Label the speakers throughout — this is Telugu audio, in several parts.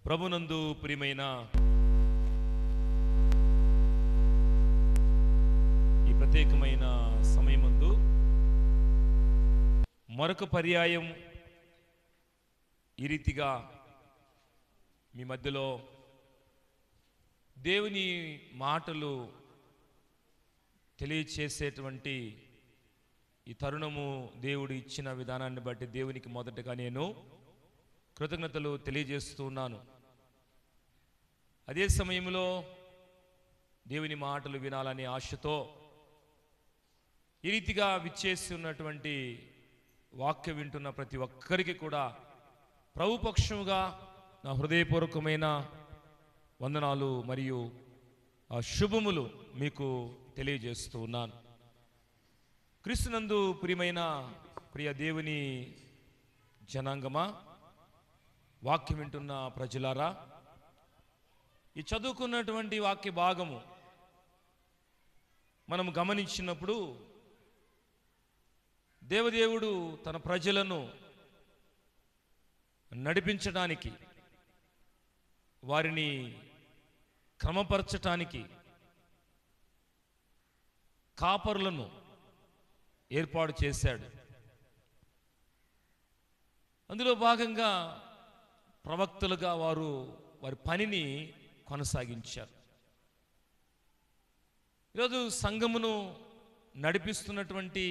Speaker 1: ప్రభునందు ప్రియమైన ఈ ప్రత్యేకమైన సమయమందు మరొక పర్యాయం ఈ రీతిగా మీ మధ్యలో దేవుని మాటలు తెలియచేసేటువంటి ఈ తరుణము దేవుడు ఇచ్చిన విధానాన్ని బట్టి దేవునికి మొదటగా నేను కృతజ్ఞతలు తెలియజేస్తున్నాను. అదే సమయంలో దేవుని మాటలు వినాలనే ఆశతో ఈ రీతిగా విచ్చేసి ఉన్నటువంటి వాక్యం వింటున్న ప్రతి ఒక్కరికి కూడా ప్రభుపక్షముగా నా హృదయపూర్వకమైన వందనాలు మరియు శుభములు మీకు తెలియజేస్తూ ఉన్నాను. క్రీస్తునందు ప్రియ దేవుని జనాంగమా, వాక్యం వింటున్న ప్రజలారా, ఈ చదువుకున్నటువంటి వాక్య భాగము మనం గమనించినప్పుడు దేవదేవుడు తన ప్రజలను నడిపించడానికి, వారిని క్రమపరచటానికి కాపరులను ఏర్పాటు చేశాడు. అందులో భాగంగా ప్రవక్తలుగా వారి పనిని కొనసాగించారు. ఈరోజు సంఘమును నడిపిస్తున్నటువంటి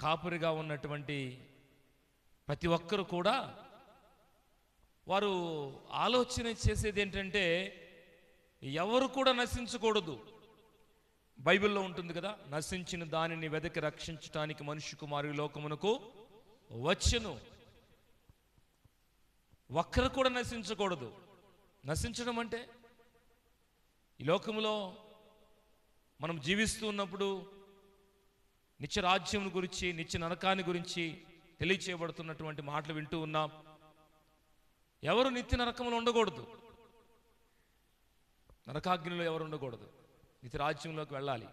Speaker 1: కాపరిగా ఉన్నటువంటి ప్రతి ఒక్కరు కూడా వారు ఆలోచన చేసేది ఏంటంటే, ఎవరు కూడా నశించకూడదు. బైబిల్లో ఉంటుంది కదా, నశించిన దానిని వెదకి రక్షించటానికి మనుష్య కుమారుడు లోకమునకు వచ్చెను. ఒక్కరు కూడా నశించకూడదు. నశించడం అంటే ఈ లోకంలో మనం జీవిస్తూ ఉన్నప్పుడు నిత్య రాజ్యం గురించి, నిత్య నరకాన్ని గురించి తెలియచేయబడుతున్నటువంటి మాటలు వింటూ ఉన్నాం. ఎవరు నిత్య నరకంలో ఉండకూడదు, నరకాగ్నిలో ఎవరు ఉండకూడదు, నిత్య రాజ్యంలోకి వెళ్ళాలి.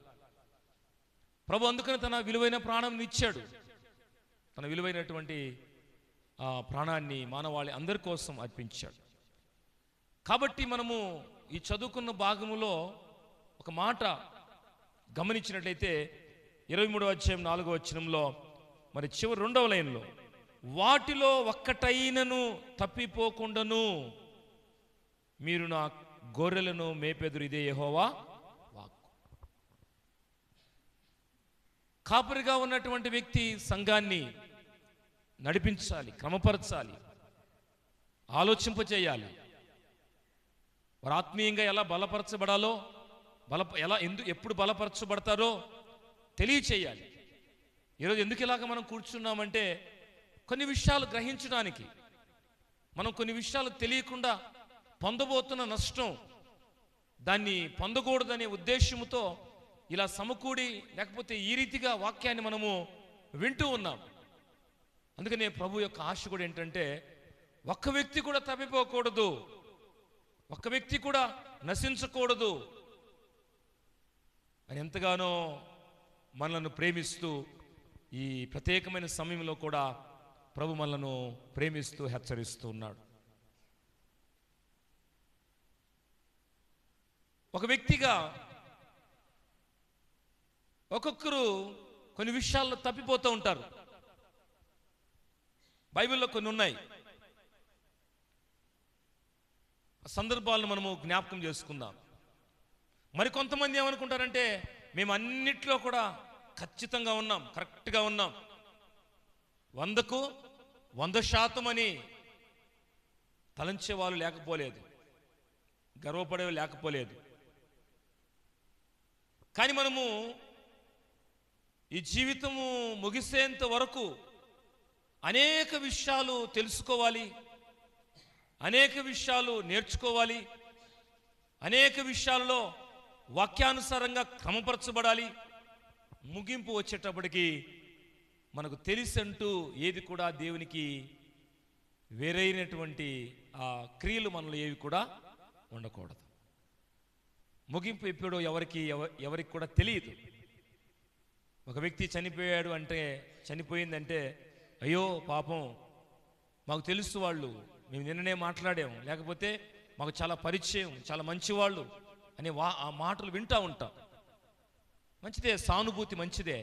Speaker 1: ప్రభు అందుకని తన విలువైన ప్రాణం ఇచ్చాడు. తన విలువైనటువంటి ఆ ప్రాణాన్ని మానవాళి అందరి కోసం అర్పించాడు. కాబట్టి మనము ఈ చదువుకున్న భాగములో ఒక మాట గమనించినట్లయితే 23వ అధ్యాయం 4వ వచనంలో మరి చివరి 2వ లైన్లో, వాటిలో ఒక్కటైనను తప్పిపోకుండాను మీరు నా గొర్రెలను మేపెదురు, ఇదే యెహోవా వాక్కు. కాపరిగా ఉన్నటువంటి వ్యక్తి సంఘాన్ని నడిపించాలి, క్రమపరచాలి, ఆలోచింపచేయాలి. వారు ఆత్మీయంగా ఎలా బలపరచబడాలో, ఎప్పుడు బలపరచబడతారో తెలియచేయాలి. ఈరోజు ఎందుకు ఇలాగ మనం కూర్చున్నామంటే, కొన్ని విషయాలు గ్రహించడానికి, మనం కొన్ని విషయాలు తెలియకుండా పొందబోతున్న నష్టం, దాన్ని పొందకూడదనే ఉద్దేశంతో ఇలా సమకూడి, లేకపోతే ఈ రీతిగా వాక్యాన్ని మనము వింటూ ఉన్నాం. అందుకనే ప్రభు యొక్క ఆశ కూడా ఏంటంటే, ఒక్క వ్యక్తి కూడా తప్పిపోకూడదు, ఒక్క వ్యక్తి కూడా నశించకూడదు అని ఎంతగానో మనలను ప్రేమిస్తూ, ఈ ప్రత్యేకమైన సమయంలో కూడా ప్రభు మనలను ప్రేమిస్తూ హెచ్చరిస్తూ ఉన్నాడు. ఒక వ్యక్తిగా ఒక్కొక్కరు కొన్ని విషయాల్లో తప్పిపోతూ ఉంటారు. బైబిల్లో కొన్ని ఉన్నాయి. సందర్భాలను మనము జ్ఞాపకం చేసుకుందాం. మరి కొంతమంది ఏమనుకుంటారంటే, మేము అన్నిట్లో కూడా ఖచ్చితంగా ఉన్నాం, కరెక్ట్గా ఉన్నాం, 100కు 100% అని తలంచే వాళ్ళు లేకపోలేదు, గర్వపడేవి లేకపోలేదు. కానీ మనము ఈ జీవితము ముగిసేంత వరకు అనేక విషయాలు తెలుసుకోవాలి, అనేక విషయాలు నేర్చుకోవాలి, అనేక విషయాల్లో వాక్యానుసారంగా క్రమపరచబడాలి. ముగింపు వచ్చేటప్పటికి మనకు తెలిసంటూ ఏది కూడా దేవునికి వేరైనటువంటి ఆ క్రియలు మనలో ఏవి కూడా ఉండకూడదు. ముగింపు ఎప్పుడో ఎవరికి కూడా తెలియదు. ఒక వ్యక్తి చనిపోయాడు అంటే, చనిపోయిందంటే, అయ్యో పాపం మాకు తెలుసు, వాళ్ళు మేము నిన్ననే మాట్లాడాము, లేకపోతే మాకు చాలా పరిచయం, చాలా మంచివాళ్ళు అనే ఆ మాటలు వింటూ ఉంటాం. మంచిదే, సానుభూతి మంచిదే.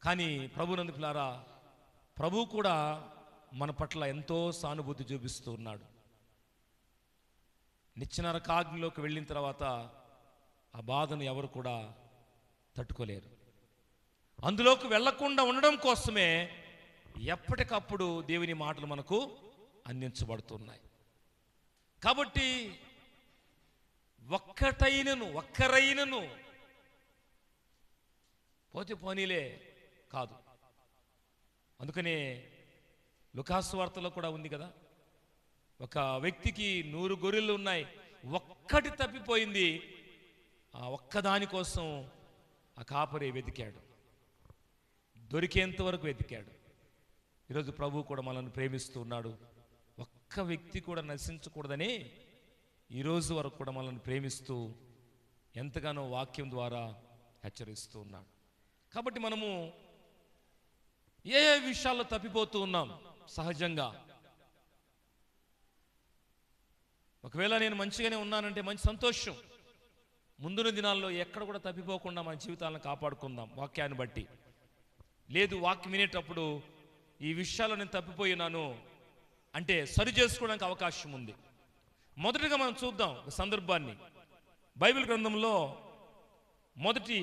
Speaker 1: కానీ ప్రభునందు పిల్లారా, ప్రభు కూడా మన పట్ల ఎంతో సానుభూతి చూపిస్తూ ఉన్నాడు. నిత్యనరకాగ్నిలోకి వెళ్ళిన తర్వాత ఆ బాధను ఎవరు కూడా తట్టుకోలేరు. అందులోకి వెళ్లకుండా ఉండడం కోసమే ఎప్పటికప్పుడు దేవుని మాటలు మనకు అందించబడుతున్నాయి. కాబట్టి ఒక్కరైనను పోతే పోనీలే కాదు. అందుకనే లూకాసు వార్తలో కూడా ఉంది కదా, ఒక వ్యక్తికి 100 గొర్రెలు ఉన్నాయి, ఒక్కటి తప్పిపోయింది. ఆ ఒక్కదాని కోసం ఆ కాపరి వెతికాడు, దొరికేంత వరకు వెతికాడు. ఈరోజు ప్రభు కూడా మనల్ని ప్రేమిస్తూ ఉన్నాడు. ఒక్క వ్యక్తి కూడా నశించకూడదని ఈరోజు వరకు కూడా మనల్ని ప్రేమిస్తూ ఎంతగానో వాక్యం ద్వారా హెచ్చరిస్తూ ఉన్నాడు. కాబట్టి మనము ఏ విషయాల్లో తప్పిపోతూ ఉన్నాం సహజంగా. ఒకవేళ నేను మంచిగానే ఉన్నానంటే మంచి సంతోషం. ముందున్న దినాల్లో ఎక్కడ కూడా తప్పిపోకుండా మన జీవితాలను కాపాడుకుందాం వాక్యాన్ని బట్టి. లేదు, వాక్యం వినేటప్పుడు ఈ విషయాల్లో నేను తప్పిపోయినాను అంటే సరి చేసుకోవడానికి అవకాశం ఉంది. మొదటిగా మనం చూద్దాం ఒక సందర్భాన్ని. బైబిల్ గ్రంథంలో మొదటి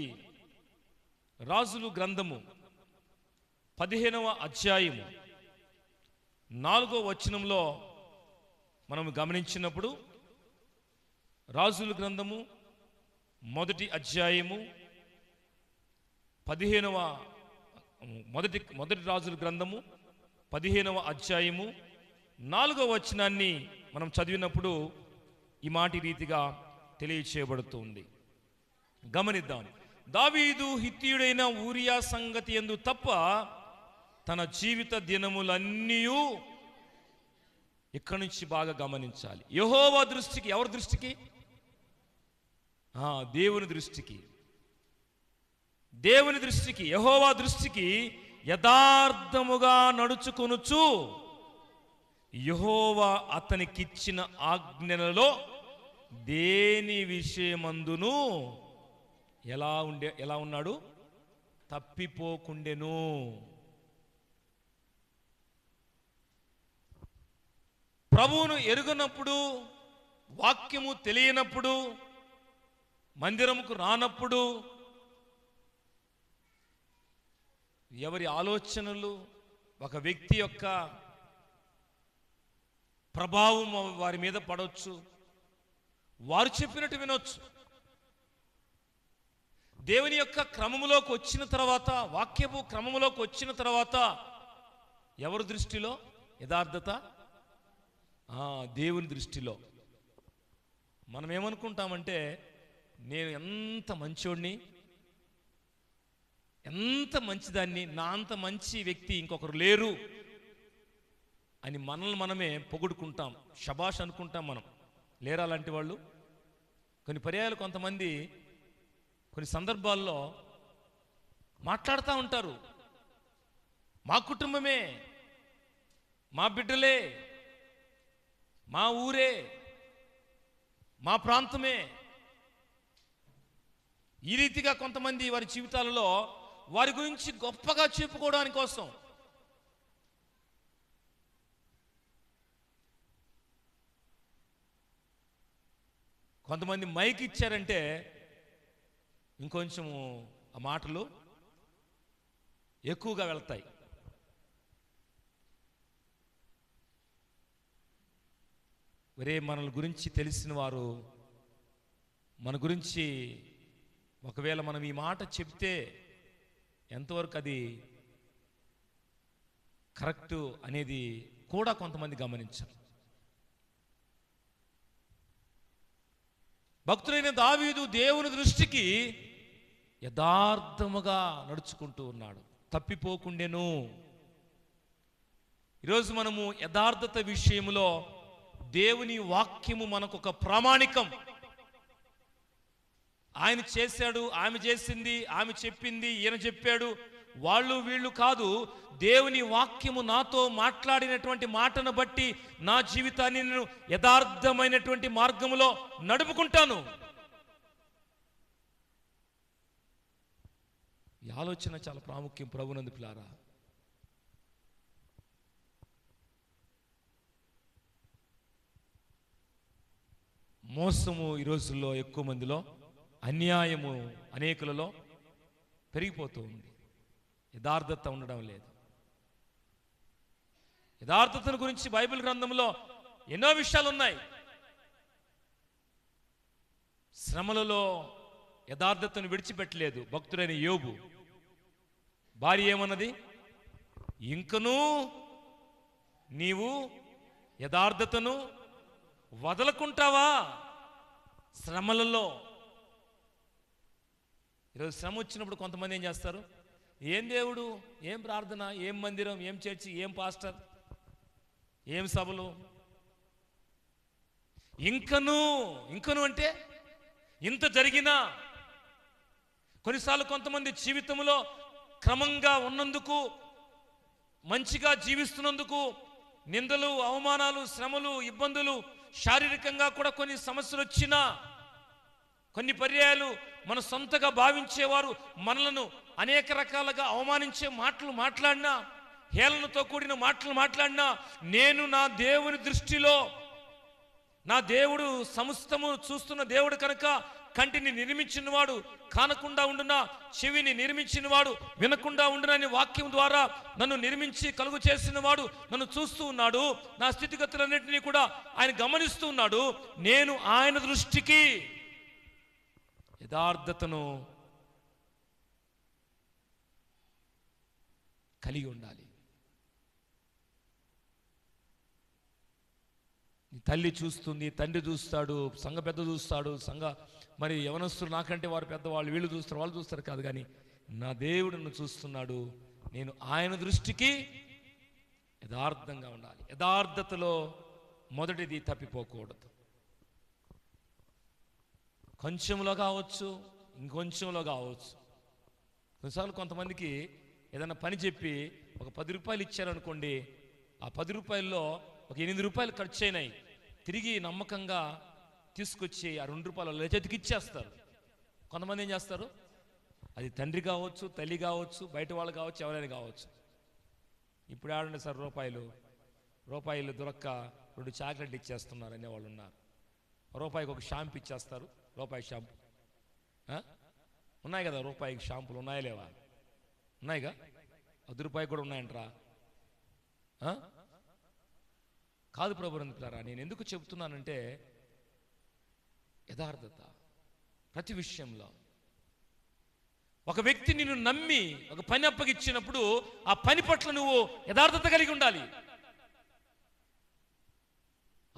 Speaker 1: రాజులు గ్రంథము 15వ అధ్యాయము 4వ వచనంలో మనం గమనించినప్పుడు, రాజుల గ్రంథము మొదటి అధ్యాయము మొదటి రాజుల గ్రంథము 15వ అధ్యాయము 4వ వచనాన్ని మనం చదివినప్పుడు ఈ మాట రీతిగా తెలియచేయబడుతుంది. గమనిద్దాం. దావీదు హిత్తీయుడైన ఊరియా సంగతి యందు తప్ప తన జీవిత దినములన్నీ, ఇక్కడి నుంచి బాగా గమనించాలి, యెహోవా దృష్టికి, ఎవరి దృష్టికి? దేవుని దృష్టికి. దేవుని దృష్టికి, యెహోవా దృష్టికి యథార్థముగా నడుచుకొనుచు యెహోవా అతనికిచ్చిన ఆజ్ఞలలో దేని విషయమందును ఎలా ఉన్నాడు? తప్పిపోకుండెను. ప్రభువును ఎరుగనప్పుడు, వాక్యము తెలియనప్పుడు, మందిరముకు రానప్పుడు, ఎవరి ఆలోచనలు, ఒక వ్యక్తి యొక్క ప్రభావం వారి మీద పడవచ్చు, వారు చెప్పినట్టు వినొచ్చు. దేవుని యొక్క క్రమములోకి వచ్చిన తర్వాత, వాక్యపు క్రమములోకి వచ్చిన తర్వాత ఎవరి దృష్టిలో యథార్థత? దేవుని దృష్టిలో. మనం ఏమనుకుంటామంటే, నేను ఎంత మంచోడిని, ఎంత మంచిదాన్ని, నా అంత మంచి వ్యక్తి ఇంకొకరు లేరు అని మనల్ని మనమే పొగుడుకుంటాం, శబాష్ అనుకుంటాం. మనం లేరా అలాంటి వాళ్ళు? కొన్ని పర్యాయాలు కొంతమంది కొన్ని సందర్భాల్లో మాట్లాడుతూ ఉంటారు, మా కుటుంబమే, మా బిడ్డలే, మా ఊరే, మా ప్రాంతమే. ఈ రీతిగా కొంతమంది వారి జీవితాలలో వారి గురించి గొప్పగా చెప్పుకోవడానికి కోసం కొంతమంది మైక్ ఇచ్చారంటే ఇంకొంచెము ఆ మాటలు ఎక్కువగా వెళ్తాయి. వరే, మన గురించి తెలిసిన వారు మన గురించి ఒకవేళ మనం ఈ మాట చెప్తే ఎంతవరకు అది కరెక్టు అనేది కూడా కొంతమంది గమనించారు. భక్తుడైన దావీదు దేవుని దృష్టికి యథార్థముగా నడుచుకుంటూ ఉన్నాడు, తప్పిపోకుండెను. ఈరోజు మనము యథార్థత విషయంలో దేవుని వాక్యము మనకు ఒక ప్రామాణికం. ఆయన చేశాడు, ఆమె చేసింది, ఆమె చెప్పింది, ఈయన చెప్పాడు వాళ్ళు వీళ్ళు కాదు. దేవుని వాక్యము నాతో మాట్లాడినటువంటి మాటను బట్టి నా జీవితాన్ని నేను యథార్థమైనటువంటి మార్గములో నడుపుకుంటాను. ఈ ఆలోచన చాలా ప్రాముఖ్యం ప్రభునందు పిల్లారా. మోసము ఈ రోజుల్లో ఎక్కువ మందిలో, అన్యాయము అనేకులలో పెరిగిపోతూ ఉంది. యథార్థత ఉండడం లేదు. యథార్థతను గురించి బైబిల్ గ్రంథంలో ఎన్నో విషయాలు ఉన్నాయి. శ్రమలలో యథార్థతను విడిచిపెట్టలేదు భక్తుడైన యోబు. భార్య ఏమన్నది? ఇంకనూ నీవు యథార్థతను వదలకుంటావా శ్రమలలో? ఈరోజు శ్రమ వచ్చినప్పుడు కొంతమంది ఏం చేస్తారు? ఏం దేవుడు, ఏం ప్రార్థన, ఏం మందిరం, ఏం చర్చి, ఏం పాస్టర్, ఏం సభలు. ఇంకను అంటే ఇంత జరిగినా. కొన్నిసార్లు కొంతమంది జీవితంలో క్రమంగా ఉన్నందుకు, మంచిగా జీవిస్తున్నందుకు నిందలు, అవమానాలు, శ్రమలు, ఇబ్బందులు, శారీరకంగా కూడా కొన్ని సమస్యలు వచ్చినా, కొన్ని పర్యాయాలు మన సొంతగా భావించేవారు మనలను అనేక రకాలుగా అవమానించే మాటలు మాట్లాడినా, హేళనతో కూడిన మాటలు మాట్లాడినా, నేను నా దేవుని దృష్టిలో, నా దేవుడు సమస్తము చూస్తున్న దేవుడు కనుక కంటిని నిర్మించినవాడు కానకుండా ఉండునా, చెవిని నిర్మించినవాడు వినకుండా ఉండునని వాక్యం ద్వారా నన్ను నిర్మించి కలుగు చేసిన వాడు నన్ను చూస్తూ ఉన్నాడు. నా స్థితిగతులన్నింటినీ కూడా ఆయన గమనిస్తూ ఉన్నాడు. నేను ఆయన దృష్టికి యథార్థతను కలిగి ఉండాలి. తల్లి చూస్తుంది, తండ్రి చూస్తాడు, సంఘ పెద్ద చూస్తాడు, మరి యవనస్తులు నాకంటే వారు పెద్దవాళ్ళు, వీళ్ళు చూస్తారు, వాళ్ళు చూస్తారు కాదు, కానీ నా దేవుడు నన్ను చూస్తున్నాడు. నేను ఆయన దృష్టికి యథార్థంగా ఉండాలి. యథార్థతలో మొదటిది తప్పిపోకూడదు. కొంచెంలో కావచ్చు, ఇంకొంచెంలో కావచ్చు. కొన్నిసార్లు కొంతమందికి ఏదైనా పని చెప్పి ఒక 10 రూపాయలు ఇచ్చారనుకోండి, ఆ 10 రూపాయల్లో ఒక 8 రూపాయలు ఖర్చు అయినాయి, తిరిగి నమ్మకంగా తీసుకొచ్చి ఆ 2 రూపాయలు చేతికి ఇచ్చేస్తారు. కొంతమంది ఏం చేస్తారు? అది తండ్రి కావచ్చు, తల్లి కావచ్చు, బయట వాళ్ళు కావచ్చు, ఎవరైనా కావచ్చు. ఇప్పుడు ఆడండి సార్, రూపాయలు దొరక్క 2 చాక్లెట్లు ఇచ్చేస్తున్నారు అనేవాళ్ళు ఉన్నారు. రూపాయికి ఒక షాంపూ ఇచ్చేస్తారు, రూపాయి షాంపూ. ఉన్నాయి కదా రూపాయికి షాంపులు, ఉన్నాయా లేవా? ఉన్నాయిగా. 10 రూపాయలు కూడా ఉన్నాయంటరా. కాదు ప్రభునందులారా, నేను ఎందుకు చెబుతున్నానంటే యథార్థత ప్రతి విషయంలో. ఒక వ్యక్తి నిన్ను నమ్మి ఒక పని అప్పగిచ్చినప్పుడు ఆ పని పట్ల నువ్వు యథార్థత కలిగి ఉండాలి.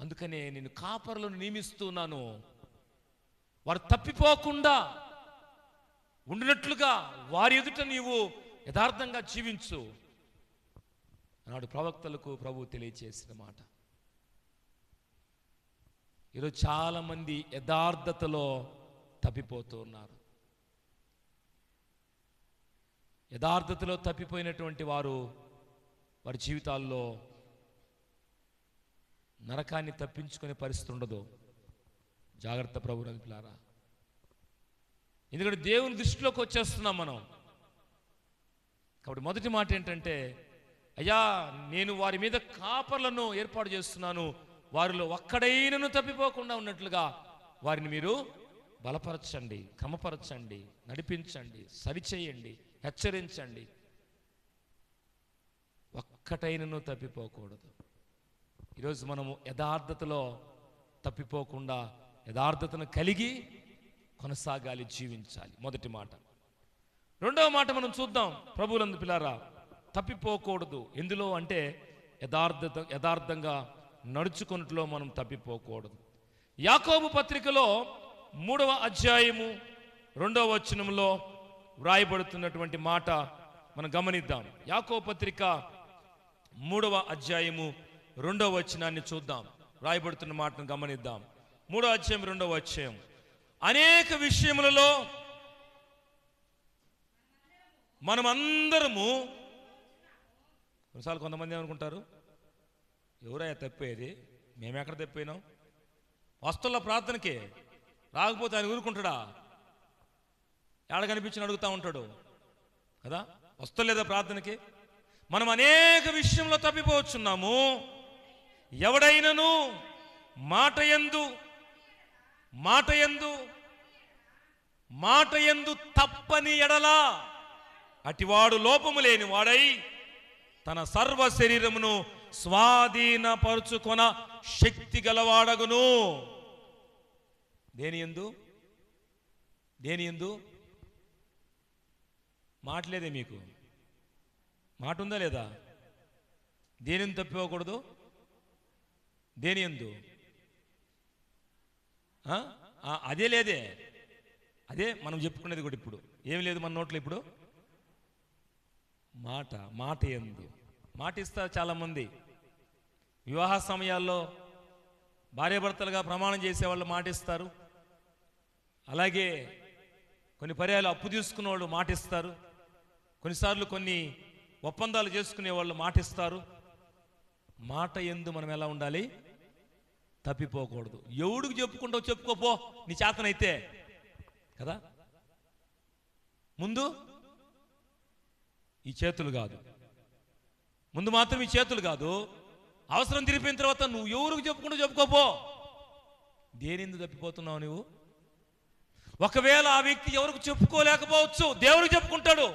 Speaker 1: అందుకనే నేను కాపరులను నియమిస్తున్నాను, వారు తప్పిపోకుండా ఉండినట్లుగా వారి ఎదుట నీవు యథార్థంగా జీవించు అన్నాడు ప్రవక్తలకు ప్రభు తెలియచేసిన మాట. ఈరోజు చాలా మంది యథార్థతలో తప్పిపోతూ ఉన్నారు. యథార్థతలో తప్పిపోయినటువంటి వారు వారి జీవితాల్లో నరకాన్ని తప్పించుకునే పరిస్థితి ఉండదు. జాగ్రత్త ప్రభువులారా. ఎందుకంటే దేవుని దృష్టిలోకి వచ్చేస్తున్నాం మనం. కాబట్టి మొదటి మాట ఏంటంటే, అయ్యా నేను వారి మీద కాపర్లను ఏర్పాటు చేస్తున్నాను, వారిలో ఒక్కడైనను తప్పిపోకుండా ఉన్నట్లుగా వారిని మీరు బలపరచండి, క్రమపరచండి, నడిపించండి, సరిచేయండి, హెచ్చరించండి. ఒక్కటైనను తప్పిపోకూడదు. ఈరోజు మనము యథార్థతలో తప్పిపోకుండా యథార్థతను కలిగి కొనసాగాలి, జీవించాలి. మొదటి మాట. రెండవ మాట మనం చూద్దాం. ప్రభువులందు పిల్లారా, తప్పిపోకూడదు ఎందులో అంటే యథార్థంగా నడుచుకున్నట్లో మనం తప్పిపోకూడదు. యాకోబు పత్రికలో 3వ అధ్యాయము 2వ వచనంలో వ్రాయబడుతున్నటువంటి మాట మనం గమనిద్దాం. యాకోబు పత్రిక 3వ అధ్యాయము 2వ వచనాన్ని చూద్దాం. వ్రాయబడుతున్న మాటను గమనిద్దాం. 3వ అధ్యాయం 2వ వచనం. అనేక విషయములలో మనమందరము కొన్నిసార్లు కొంతమంది ఏమనుకుంటారు, ఎవరయ్యా తప్పేది, మేమెక్కడ తప్పినాం, వస్తున్న ప్రార్థనకి రాకపోతే ఆయన ఊరుకుంటాడా, ఏడ కనిపించిన అడుగుతూ ఉంటాడు కదా, వస్తలేదా ప్రార్థనకి. మనం అనేక విషయంలో తప్పిపోవచ్చున్నాము. ఎవడైనను మాట యందు తప్పని ఎడలా అటివాడు లోపము లేని వాడై తన సర్వ శరీరమును స్వాధీనపరుచుకొన శక్తి గలవాడగును. దేని యందు మాటలేదే, మీకు మాట ఉందా లేదా? దేనిని తప్పిపోకూడదు, దేని యందు అదే లేదే, అదే మనం చెప్పుకునేది కూడా. ఇప్పుడు ఏం లేదు మన నోట్లో, ఇప్పుడు మాట యందు. మాట ఇస్తారు చాలామంది. వివాహ సమయాల్లో భార్యాభర్తలుగా ప్రమాణం చేసేవాళ్ళు మాటిస్తారు. అలాగే కొన్ని పర్యాలు అప్పు తీసుకునే వాళ్ళు మాటిస్తారు. కొన్నిసార్లు కొన్ని ఒప్పందాలు చేసుకునే వాళ్ళు మాటిస్తారు. మాట యందు మనం ఎలా ఉండాలి? తప్పిపోకూడదు. ఎవడికి చెప్పుకుంటావు చెప్పుకోపో, నీ చేతనైతే కదా. ముందు ఈ చేతులు కాదు, ముందు మాత్రం ఈ చేతులు కాదు, అవసరం తిరిగిపోయిన తర్వాత నువ్వు ఎవరికి చెప్పుకుంటూ చెప్పుకోపో. దేనిందు తప్పిపోతున్నావు నువ్వు? ఒకవేళ ఆ వ్యక్తి ఎవరికి చెప్పుకోలేకపోవచ్చు, దేవుడికి చెప్పుకుంటాడు.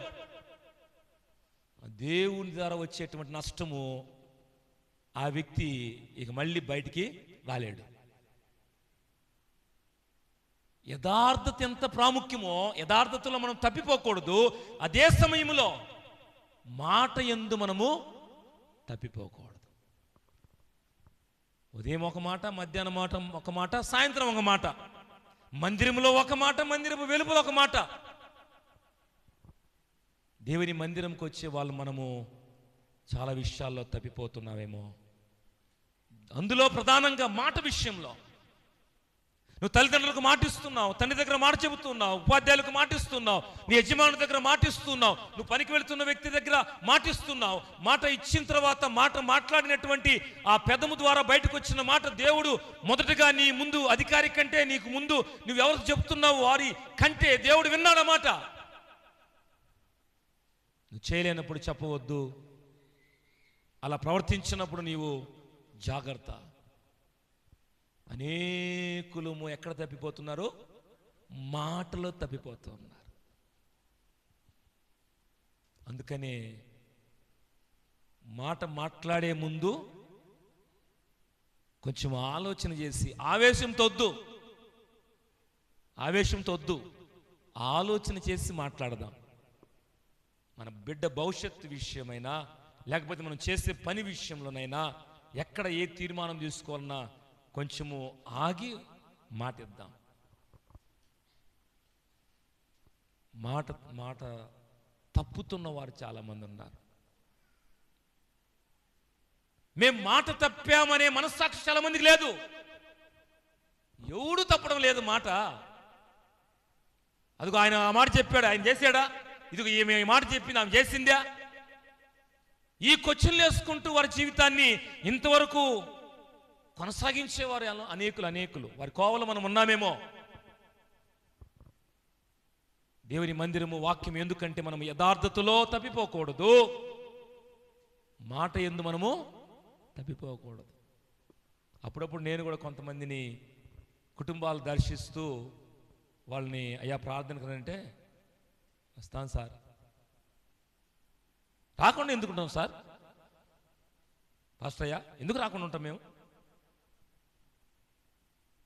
Speaker 1: దేవుని ద్వారా వచ్చేటువంటి నష్టము ఆ వ్యక్తి ఇక మళ్ళీ బయటికి రాలేడు. యథార్థత ఎంత ప్రాముఖ్యమో, యథార్థతలో మనం తప్పిపోకూడదు. అదే సమయంలో మాట యందు మనము తప్పిపోకూడదు. ఉదయం ఒక మాట, మధ్యాహ్నం ఒక మాట, సాయంత్రం ఒక మాట, మందిరంలో ఒక మాట, మందిరపు వెలుపల ఒక మాట. దేవుని మందిరంకి వచ్చే వాళ్ళు మనము చాలా విషయాల్లో తప్పిపోతున్నామేమో. అందులో ప్రధానంగా మాట విషయంలో నువ్వు తల్లిదండ్రులకు మాటిస్తున్నావు, తండ్రి దగ్గర మాట చెబుతున్నావు, ఉపాధ్యాయులకు మాటిస్తున్నావు, నీ యజమానుల దగ్గర మాటిస్తున్నావు, నువ్వు పనికి వెళుతున్న వ్యక్తి దగ్గర మాటిస్తున్నావు. మాట ఇచ్చిన తర్వాత మాట్లాడినటువంటి ఆ పెదము ద్వారా బయటకు వచ్చిన మాట దేవుడు మొదటగా నీ ముందు, అధికారి కంటే నీకు ముందు నువ్వెవరు చెబుతున్నావు వారి కంటే దేవుడు విన్నాడన్నమాట. నువ్వు చేయలేనప్పుడు చెప్పవద్దు, అలా ప్రవర్తించినప్పుడు నీవు జాగ్రత్త. అనేకులు ఎక్కడ తప్పిపోతున్నారు? మాటలో తప్పిపోతున్నారు. అందుకనే మాట్లాడే ముందు కొంచెం ఆలోచన చేసి, ఆవేశంతో వద్దు, ఆలోచన చేసి మాట్లాడదాం. మన బిడ్డ భవిష్యత్తు విషయమైనా, లేకపోతే మనం చేసే పని విషయంలోనైనా, ఎక్కడ ఏ తీర్మానం తీసుకోవాలన్నా కొంచెము ఆగి మాటిద్దాం. మాట తప్పుతున్న వారు చాలామంది ఉన్నారు. మేము మాట తప్పామనే మనస్సాక్షి చాలా మందికి లేదు. ఎవడు తప్పడం లేదు మాట. అదిగో ఆయన ఆ మాట చెప్పాడు, ఆయన చేశాడా? ఇదిగో ఈమె మాట చెప్పింది, ఆమె చేసిందా? ఈ క్వశ్చన్లు వేసుకుంటూ వారి జీవితాన్ని ఇంతవరకు కొనసాగించేవారు అనేకులు. వారి కోవలో మనం ఉన్నామేమో. దేవుని మందిరము, వాక్యం ఎందుకంటే మనం యథార్థతలో తప్పిపోకూడదు, మాట యందు మనము తప్పిపోకూడదు. అప్పుడప్పుడు నేను కూడా కొంతమందిని కుటుంబాలు దర్శిస్తూ వాళ్ళని, అయ్యా ప్రార్థనకు అంటే వస్తాను సార్, రాకుండా ఎందుకుంటాం సార్, పాస్టర్ అయ్యా ఎందుకు రాకుండా ఉంటాం మేము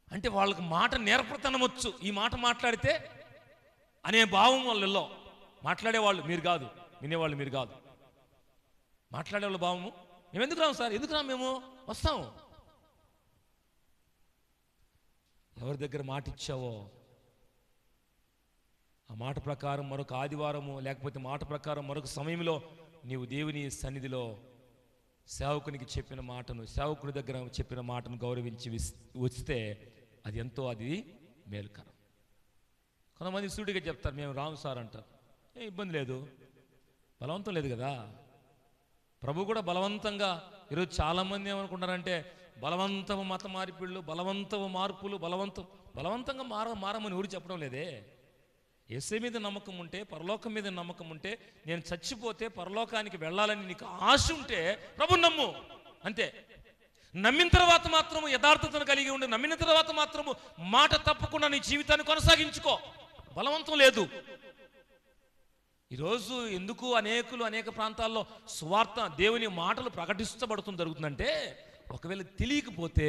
Speaker 1: అంటే, వాళ్ళకి మాట నేర్పతనవచ్చు. ఈ మాట మాట్లాడితే అనే భావం వాళ్ళలో, మాట్లాడేవాళ్ళు మీరు కాదు, వినేవాళ్ళు మీరు కాదు, మాట్లాడేవాళ్ళ భావము. మేము ఎందుకు రాము సార్, ఎందుకు రాము, మేము వస్తాము. ఎవరి దగ్గర మాట ఇచ్చావో ఆ మాట ప్రకారం మరొక ఆదివారము, లేకపోతే మాట ప్రకారం మరొక సమయంలో నీవు దేవుని సన్నిధిలో సేవకునికి చెప్పిన మాటను, సేవకుని దగ్గర చెప్పిన మాటను గౌరవించి వస్తే అది ఎంతో మేలుకరం. కొంతమంది సూటిగా చెప్తారు, మేము రాము సార్ అంటారు. ఏ ఇబ్బంది లేదు, బలవంతం లేదు కదా. ప్రభు కూడా బలవంతంగా, ఈరోజు చాలామంది ఏమనుకుంటారంటే బలవంతము మత మార్పిళ్ళు, బలవంతము మార్పులు, బలవంతంగా మారమని ఊరు చెప్పడం లేదే. యేసే మీద నమ్మకం ఉంటే, పరలోకం మీద నమ్మకం ఉంటే, నేను చచ్చిపోతే పరలోకానికి వెళ్ళాలని నీకు ఆశ ఉంటే ప్రభు నమ్ము, అంతే. నమ్మిన తర్వాత మాత్రము యథార్థతను కలిగి ఉండి, నమ్మిన తర్వాత మాత్రము మాట తప్పకుండా నీ జీవితాన్ని కొనసాగించుకో. బలవంతం లేదు. ఈరోజు ఎందుకు అనేక ప్రాంతాల్లో సువార్త, దేవుని మాటలు ప్రకటిస్తబడుతుంది జరుగుతుందంటే, ఒకవేళ తెలియకపోతే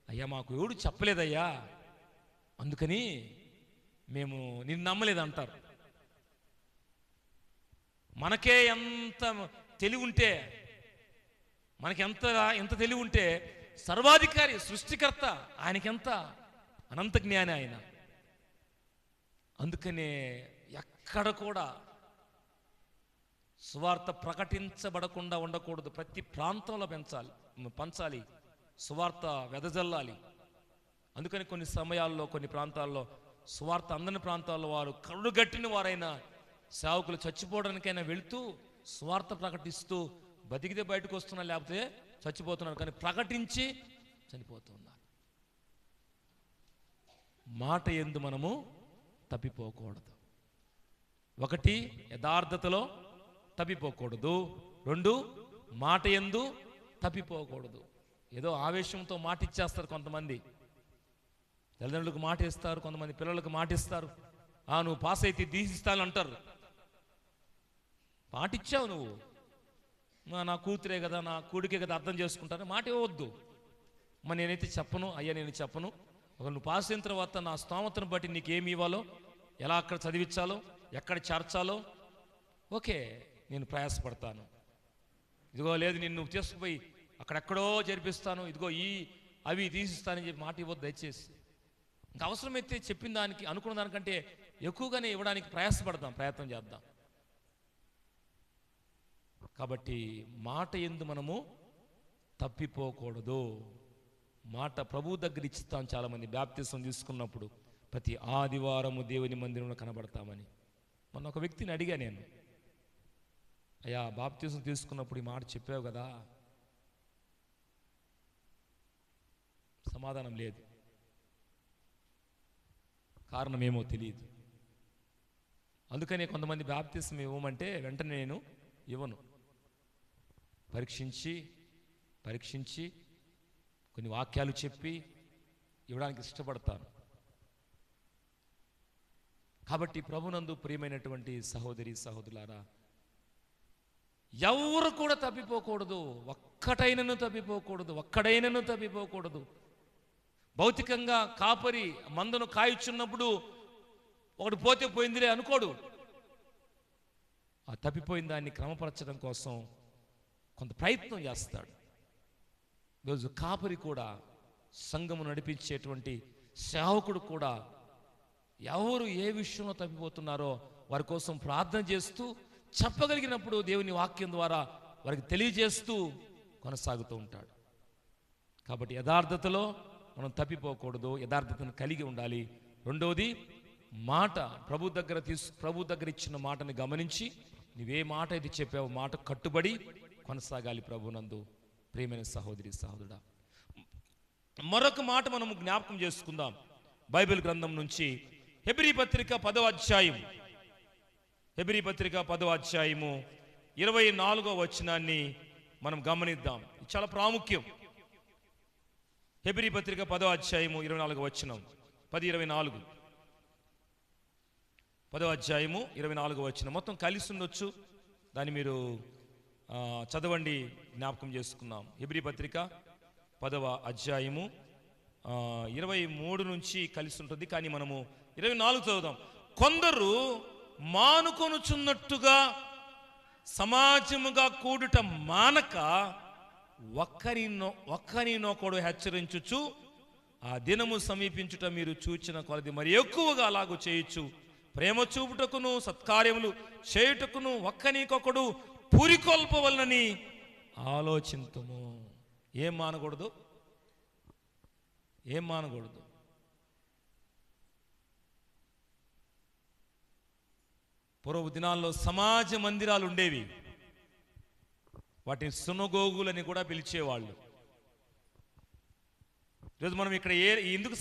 Speaker 1: అయ్యా మాకు ఎవడు చెప్పలేదయ్యా, అందుకని మేము నిన్ను నమ్మలేదు అంటారు. మనకే ఎంత తెలివి ఉంటే, మనకి ఎంత తెలివి ఉంటే, సర్వాధికారి సృష్టికర్త ఆయనకెంత అనంత జ్ఞాని ఆయన. అందుకనే ఎక్కడ కూడా సువార్త ప్రకటించబడకుండా ఉండకూడదు. ప్రతి ప్రాంతంలో పంచాలి, సువార్త వెదజల్లాలి. అందుకని కొన్ని సమయాల్లో, కొన్ని ప్రాంతాల్లో సువార్త అందని ప్రాంతాల్లో వారు కరుడుగట్టిన వారైన సేవకులు చచ్చిపోవడానికైనా వెళుతూ సువార్త ప్రకటిస్తూ బతికితే బయటకు వస్తున్నారు, లేకపోతే చచ్చిపోతున్నారు. కానీ ప్రకటించి చనిపోతున్నారు. మాట యందు మనము తప్పిపోకూడదు. ఒకటి, యథార్థతలో తప్పిపోకూడదు. రెండు, మాట యందు తప్పిపోకూడదు. ఏదో ఆవేశంతో మాట ఇచ్చేస్తారు కొంతమంది. తల్లిదండ్రులకు మాట ఇస్తారు, కొంతమంది పిల్లలకు మాట ఇస్తారు. నువ్వు పాస్ అయితే దీసిస్తాను అంటారు. మాట ఇచ్చావు నువ్వు, నా కూతురే కదా, నా కొడుకే కదా, అర్థం చేసుకుంటాను, మాట ఇవ్వద్దు. నేనైతే చెప్పను అయ్యా, నేను చెప్పను. నువ్వు పాస్ అయిన తర్వాత నా స్తోమతను బట్టి నీకు ఏమి ఇవ్వాలో, ఎలా అక్కడ చదివించాలో, ఎక్కడ చేర్చాలో ఓకే నేను ప్రయాసపడతాను. ఇదిగో లేదు నిన్ను తీసుకుపోయి అక్కడెక్కడో జరిపిస్తాను, ఇదిగో అవి తీసిస్తానని చెప్పి మాట ఇవ్వద్దు దయచేసి. ఇంకా అవసరమైతే చెప్పిన దానికి, అనుకున్న దానికంటే ఎక్కువగానే ఇవ్వడానికి ప్రయత్నం చేద్దాం. కాబట్టి మాట యందు మనము తప్పిపోకూడదు. మాట ప్రభు దగ్గర ఇస్తాం. చాలామంది బాప్తిసం తీసుకున్నప్పుడు ప్రతి ఆదివారము దేవుని మందిరంలో కనబడతామని. మొన్న ఒక వ్యక్తిని అడిగా నేను, అయ్యా బాప్తిసం తీసుకున్నప్పుడు ఈ మాట చెప్పావు కదా, సమాధానం లేదు. కారణం ఏమో తెలియదు. అందుకనే కొంతమంది బాప్తిసం ఇవ్వమంటే వెంటనే నేను ఇవ్వను. పరీక్షించి కొన్ని వాక్యాలు చెప్పి ఇవ్వడానికి ఇష్టపడతాను. కాబట్టి ప్రభునందు ప్రియమైనటువంటి సహోదరి సహోదరులారా, ఎవరు కూడా తప్పిపోకూడదు. ఒక్కడైనను తప్పిపోకూడదు. భౌతికంగా కాపరి మందను కాయుచున్నప్పుడు ఒకడు పోతే పోయిందిలే అనుకోడు. ఆ తప్పిపోయిన దాన్ని క్రమపరచడం కోసం కొంత ప్రయత్నం చేస్తాడు. ఈరోజు కాపరి కూడా, సంఘము నడిపించేటువంటి సేవకుడు కూడా ఎవరు ఏ విషయంలో తప్పిపోతున్నారో వారి కోసం ప్రార్థన చేస్తూ, చెప్పగలిగినప్పుడు దేవుని వాక్యం ద్వారా వారికి తెలియజేస్తూ కొనసాగుతూ ఉంటాడు. కాబట్టి యథార్థతలో మనం తప్పిపోకూడదు, యథార్థతను కలిగి ఉండాలి. రెండవది, మాట ప్రభు దగ్గర ఇచ్చిన మాటని గమనించి నువ్వే మాట అయితే చెప్పావో మాట కట్టుబడి కొనసాగాలి ప్రభునందు. ప్రియమైన సహోదరి సహోదరుడా, మరొక మాట మనము జ్ఞాపకం చేసుకుందాం. బైబిల్ గ్రంథం నుంచి హెబ్రీ పత్రిక 10వ అధ్యాయము 24వ వచనాన్ని మనం గమనిద్దాం. చాలా ప్రాముఖ్యం. హెబ్రీ పత్రిక 10వ అధ్యాయము 24వ వచనం, 10:24. 10వ అధ్యాయము 24వ వచనం మొత్తం కలిసి ఉండొచ్చు, దాన్ని మీరు చదవండి, జ్ఞాపకం చేసుకుందాం. హెబ్రీ పత్రిక 10వ అధ్యాయము 23 నుంచి కలిసి ఉంటుంది, కానీ మనము 24 చదువుదాం. కొందరు మానుకొనుచున్నట్టుగా సమాజముగా కూడుట మానక ఒక్కరినొకడు హెచ్చరించుచు ఆ దినము సమీపించుట మీరు చూచిన కొలది మరి ఎక్కువగా అలాగూ చేయొచ్చు. ప్రేమ చూపుటకును సత్కార్యములు చేయుటకును ఒక్కనికొకడు పురికొల్పవలనని ఆలోచింతుము. ఏం మానకూడదు? మానకూడదు. పూర్వ దినాల్లో సమాజ మందిరాలు ఉండేవి. వాటిని సునగోగులని కూడా పిలిచేవాళ్ళు. ఈరోజు మనం ఇక్కడ ఎందుకు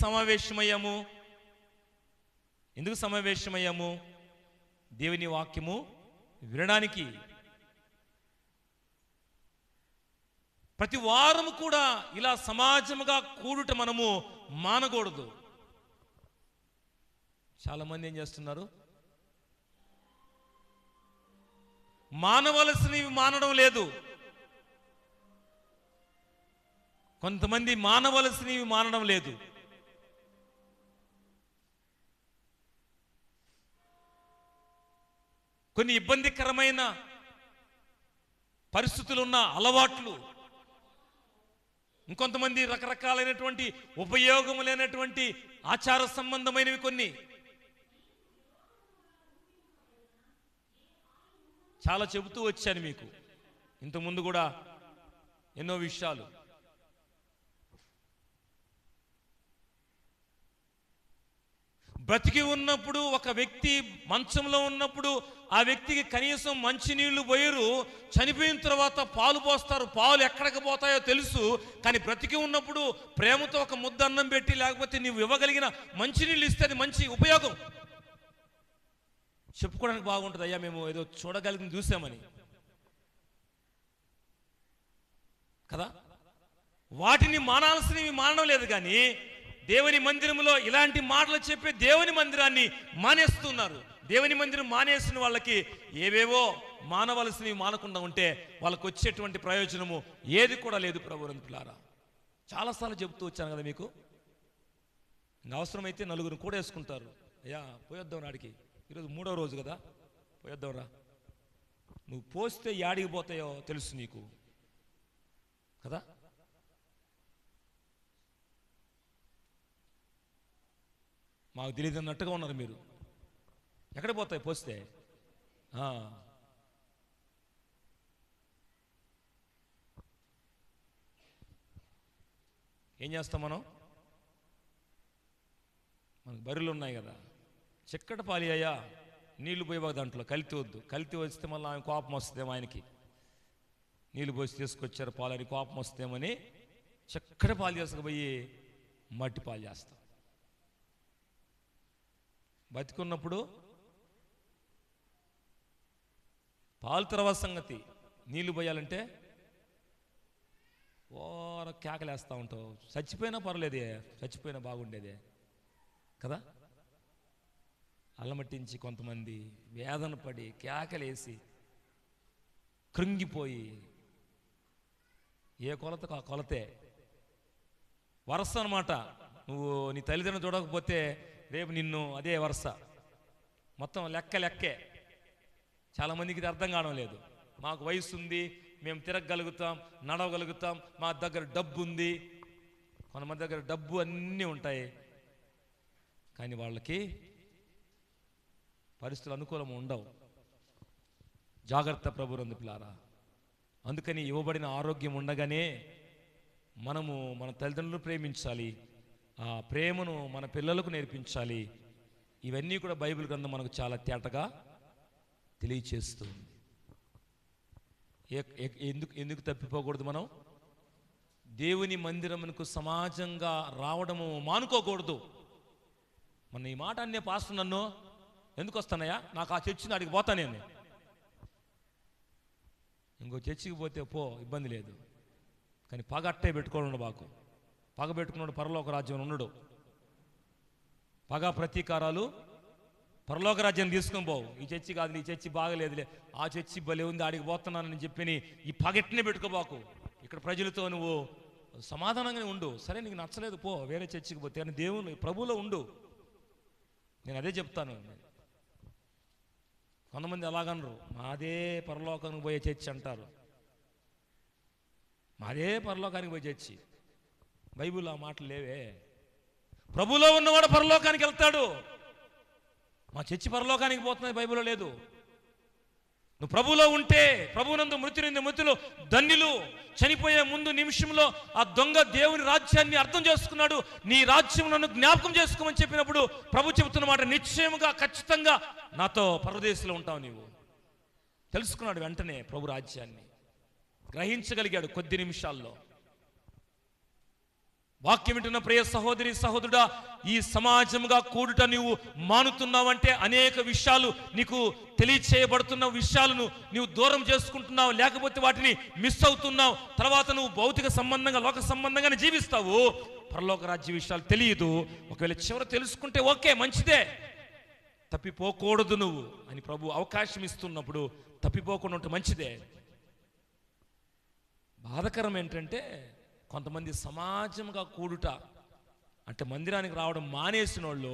Speaker 1: సమావేశమయ్యాము? దేవుని వాక్యము వినడానికి. ప్రతి వారము కూడా ఇలా సమాజముగా కూడుట మనము మానకూడదు. చాలామంది ఏం చేస్తున్నారు? మానవలసినవి మానడం లేదు. కొంతమంది మానవలసినవి మానడం లేదు. కొన్ని ఇబ్బందికరమైన పరిస్థితులున్న అలవాట్లు, ఇంకొంతమంది రకరకాలైనటువంటి ఉపయోగము లేనటువంటి ఆచార సంబంధమైనవి కొన్ని. చాలా చెబుతూ వచ్చాను మీకు ఇంతకుముందు కూడా ఎన్నో విషయాలు. బ్రతికి ఉన్నప్పుడు ఒక వ్యక్తి మంచంలో ఉన్నప్పుడు ఆ వ్యక్తికి కనీసం మంచినీళ్లు పోయరు. చనిపోయిన తర్వాత పాలు పోస్తారు. పాలు ఎక్కడికి పోతాయో తెలుసు. కానీ బ్రతికి ఉన్నప్పుడు ప్రేమతో ఒక ముద్ద అన్నం పెట్టి, లేకపోతే నీవు ఇవ్వగలిగిన మంచినీళ్ళు ఇస్తే అది మంచి ఉపయోగం. చెప్పుకోవడానికి బాగుంటుంది, అయ్యా మేము ఏదో చూడగలిగిన చూసామని కదా. వాటిని మానాల్సినవి మానడం లేదు. కానీ దేవుని మందిరంలో ఇలాంటి మాటలు చెప్పే దేవుని మందిరాన్ని మానేస్తున్నారు. దేవుని మందిరం మానేసిన వాళ్ళకి ఏవేవో మానవలసినవి మానకుండా ఉంటే వాళ్ళకు వచ్చేటువంటి ప్రయోజనము ఏది కూడా లేదు. ప్రభువులారా, చాలాసార్లు చెబుతూ వచ్చాను కదా మీకు. అవసరమైతే నలుగురు కూడా వేసుకుంటారు. అయ్యా పోయొద్దాం నాడికి, ఈరోజు 3వ రోజు కదా, పోయొద్దాం రా. నువ్వు పోస్తే యాడికి పోతాయో తెలుసు నీకు కదా. మాకు తెలియదు అన్నట్టుగా ఉన్నారు మీరు. ఎక్కడ పోతాయి పోస్తే? ఏం చేస్తాం మనం? మనకు బర్రెలు ఉన్నాయి కదా, చిక్కటి పాలి అయ్యా, నీళ్లు పోయేవా దాంట్లో కల్తీ వద్దు. కల్తీ వస్తే మళ్ళీ ఆయన కోపం వస్తుందేమో, ఆయనకి నీళ్ళు పోసి తీసుకొచ్చారు పాలని కోపం వస్తేమని చక్కటి పాలు చేసుకుపోయి మట్టి పాలు చేస్తాం. బతికున్నప్పుడు పాలు తర్వాత సంగతి, నీళ్లు పోయాలంటే ఓర కేకలేస్తూ ఉంటావు. చచ్చిపోయినా పర్లేదే, చచ్చిపోయినా బాగుండేదే కదా. అల్లమట్టించి కొంతమంది వేదన పడి కేకలేసి కృంగిపోయి, ఏ కొలతకు ఆ కొలతే వరస అన్నమాట. నువ్వు నీ తల్లిదండ్రులు చూడకపోతే రేపు నిన్ను అదే వరుస. మొత్తం లెక్కే. చాలామందికి ఇది అర్థం కావడం లేదు. మాకు వయసు ఉంది, మేము తిరగగలుగుతాం, నడవగలుగుతాం, మా దగ్గర డబ్బు ఉంది. కొంతమంది దగ్గర డబ్బు అన్నీ ఉంటాయి, కానీ వాళ్ళకి పరిస్థితులు అనుకూలం ఉండవు. జాగ్రత్త ప్రభువునందు పిల్లారా. అందుకని ఇవ్వబడిన ఆరోగ్యం ఉండగానే మనము మన తల్లిదండ్రులను ప్రేమించాలి, ఆ ప్రేమను మన పిల్లలకు నేర్పించాలి. ఇవన్నీ కూడా బైబిల్ గ్రంథం మనకు చాలా తేటగా తెలియచేస్తుంది. ఎందుకు తప్పిపోకూడదు? మనం దేవుని మందిరమునకు సమాజంగా రావడము మానుకోకూడదు. మన ఈ మాట అన్నే పాస్టర్ నన్ను ఎందుకు వస్తానయ్యా, నాకు ఆ చర్చిని అడిగి పోతానే, ఇంకో చర్చికి పోతే పో, ఇబ్బంది లేదు. కానీ పగ అట్టే పెట్టుకోండి. బాకు పగ పెట్టుకున్నాడు పరలోక రాజ్యం ఉండడు. పగ ప్రతీకారాలు పరలోక రాజ్యాన్ని తీసుకొని పోవు. ఈ చర్చి కాదు, ఈ చర్చి బాగలేదులే, ఆ చర్చి భలే ఉంది, ఆడికి పోతున్నానని చెప్పి ఈ పగెట్నే పెట్టుకోబాకు. ఇక్కడ ప్రజలతో నువ్వు సమాధానంగానే ఉండు. సరే నీకు నచ్చలేదు పో, వేరే చర్చికి పోతే, అని దేవుని ప్రభువులో ఉండు. నేను అదే చెప్తాను. కొంతమంది అలాగనరు, మాదే పరలోకానికి పోయే చర్చి అంటారు. మాదే పరలోకానికి పోయే చర్చి. బైబిల్ ఆ మాటలు లేవే. ప్రభులో ఉన్నవాడు పరలోకానికి వెళ్తాడు. మా చర్చి పరలోకానికి పోతున్నది బైబిల్లో లేదు. నువ్వు ప్రభువులో ఉంటే, ప్రభువునందు మృతి నింది మృతిలో ధన్యులు. చనిపోయే ముందు నిమిషంలో ఆ దొంగ దేవుని రాజ్యాన్ని అర్థం చేసుకున్నాడు. నీ రాజ్యం నన్ను జ్ఞాపకం చేసుకోమని చెప్పినప్పుడు ప్రభు చెబుతున్న మాట, నిశ్చయముగా ఖచ్చితంగా నాతో పరదేశంలో ఉంటావు నీవు. తెలుసుకున్నాడు వెంటనే ప్రభు రాజ్యాన్ని, గ్రహించగలిగాడు కొద్ది నిమిషాల్లో. వాక్యం వింటున్న ప్రియ సహోదరి సహోదరుడా, ఈ సమాజముగా కూడుట నీవు మానుతున్నావంటే అనేక విషయాలు నీకు తెలియచేయబడుతున్న విషయాలను నీవు దూరం చేసుకుంటున్నావు, లేకపోతే వాటిని మిస్ అవుతున్నావు. తర్వాత నువ్వు భౌతిక సంబంధంగా, లోక సంబంధంగానే జీవిస్తావు. పరలోక రాజ్య విషయాలు తెలియదు. ఒకవేళ చివర తెలుసుకుంటే ఓకే, మంచిదే. తప్పిపోకూడదు నువ్వు అని ప్రభు అవకాశం ఇస్తున్నప్పుడు తప్పిపోకుండా ఉంటే మంచిదే. బాధకరం ఏంటంటే కొంతమంది సమాజంగా కూడుట అంటే మందిరానికి రావడం మానేసిన వాళ్ళు,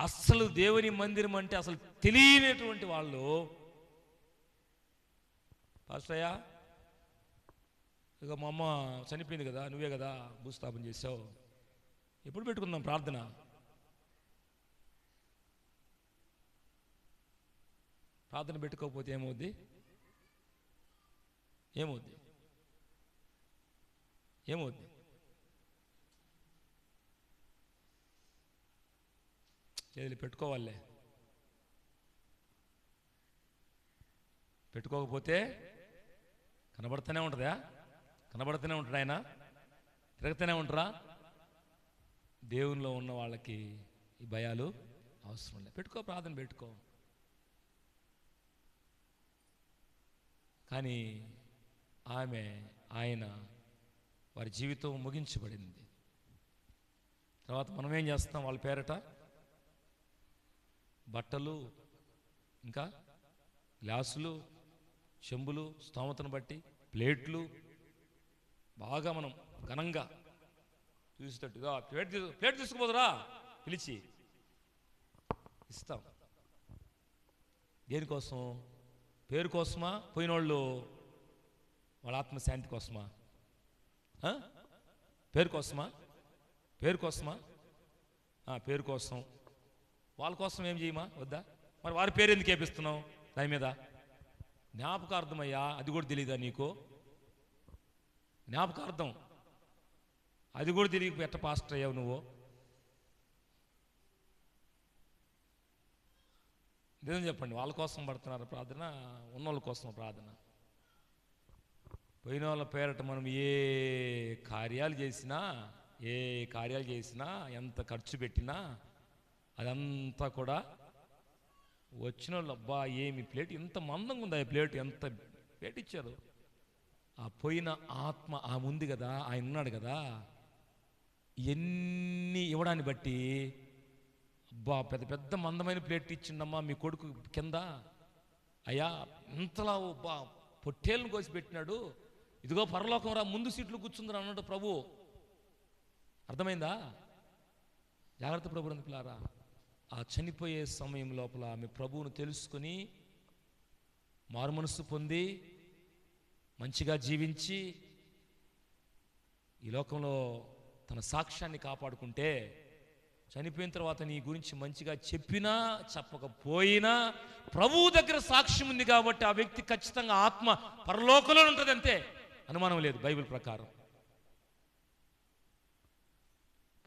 Speaker 1: అస్సలు దేవుని మందిరం అంటే అసలు తెలియనటువంటి వాళ్ళు, పాస్టయ్య ఇక మా అమ్మ చనిపోయింది కదా, నువ్వే కదా భూస్థాపన చేసావు, ఎప్పుడు పెట్టుకుందాం ప్రార్థన? ప్రార్థన పెట్టుకోకపోతే ఏమవుద్ది? ఏమవుద్ది? ఏమవుద్ది? చేతులు పెట్టుకోవాలే. పెట్టుకోకపోతే కనబడుతూనే ఉంటుందా? కనబడుతూనే ఉంటాడు ఆయన, తిరుగుతూనే ఉంటారా? దేవునిలో ఉన్న వాళ్ళకి ఈ భయాలు అవసరం లేదు. పెట్టుకో, ప్రార్థన పెట్టుకో. కానీ ఆయన వారి జీవితం ముగించబడింది. తర్వాత మనం ఏం చేస్తాం? వాళ్ళ పేరట బట్టలు, ఇంకా గ్లాసులు, చెంబులు, స్తోమతను బట్టి ప్లేట్లు బాగా మనం ఘనంగా చూసేటట్టుగా ప్లేట్ తీసుకుపోదురా పిలిచి ఇస్తాం. దేనికోసం? పేరు కోసమా? పోయినోళ్ళు వాళ్ళ ఆత్మశాంతి కోసమా? పేరు కోసమా? పేరు కోసమా? పేరు కోసం. వాళ్ళ కోసం ఏం చేయమా? వద్దా? మరి వారి పేరు ఎందుకు వేపిస్తున్నావు దాని మీద? జ్ఞాపకార్థమయ్యా, అది కూడా తెలీదా నీకు? జ్ఞాపకార్థం అది కూడా తెలియక ఎట్ట పాస్టర్ అయ్యావు నువ్వు? నిజం చెప్పండి, వాళ్ళ కోసం పడుతున్నారు ప్రార్థన, ఉన్నోళ్ళ కోసం ప్రార్థన? పోయిన వాళ్ళ పేరట మనం ఏ కార్యాలు చేసినా ఎంత ఖర్చు పెట్టినా అదంతా కూడా వచ్చిన వాళ్ళు, అబ్బా ఏమి ప్లేట్, ఇంత మందంగా ఉంది ఆ ప్లేట్, ఎంత ప్లేట్ ఇచ్చారు. ఆ పోయిన ఆత్మ ఆ ఉంది కదా, ఆయన ఉన్నాడు కదా, ఎన్ని ఇవ్వడాన్ని బట్టి, అబ్బా పెద్ద పెద్ద మందమైన ప్లేట్ ఇచ్చిండమ్మా మీ కొడుకు కింద, అయ్యా ఇంతలా బా పొట్టేళ్ళను కోసి పెట్టినాడు, ఇదిగో పరలోకం రా, ముందు సీట్లు కూర్చుందిరా అన్నాడు ప్రభు. అర్థమైందా? జాగ్రత్త ప్రభు పిల్లారా. ఆ చనిపోయే సమయం లోపల ఆమె ప్రభువును తెలుసుకుని మారు మనస్సు పొంది మంచిగా జీవించి ఈ లోకంలో తన సాక్ష్యాన్ని కాపాడుకుంటే, చనిపోయిన తర్వాత నీ గురించి మంచిగా చెప్పినా చెప్పకపోయినా ప్రభువు దగ్గర సాక్ష్యం ఉంది కాబట్టి ఆ వ్యక్తి ఖచ్చితంగా ఆత్మ పరలోకంలో ఉంటుంది, అంతే, అనుమానం లేదు బైబిల్ ప్రకారం.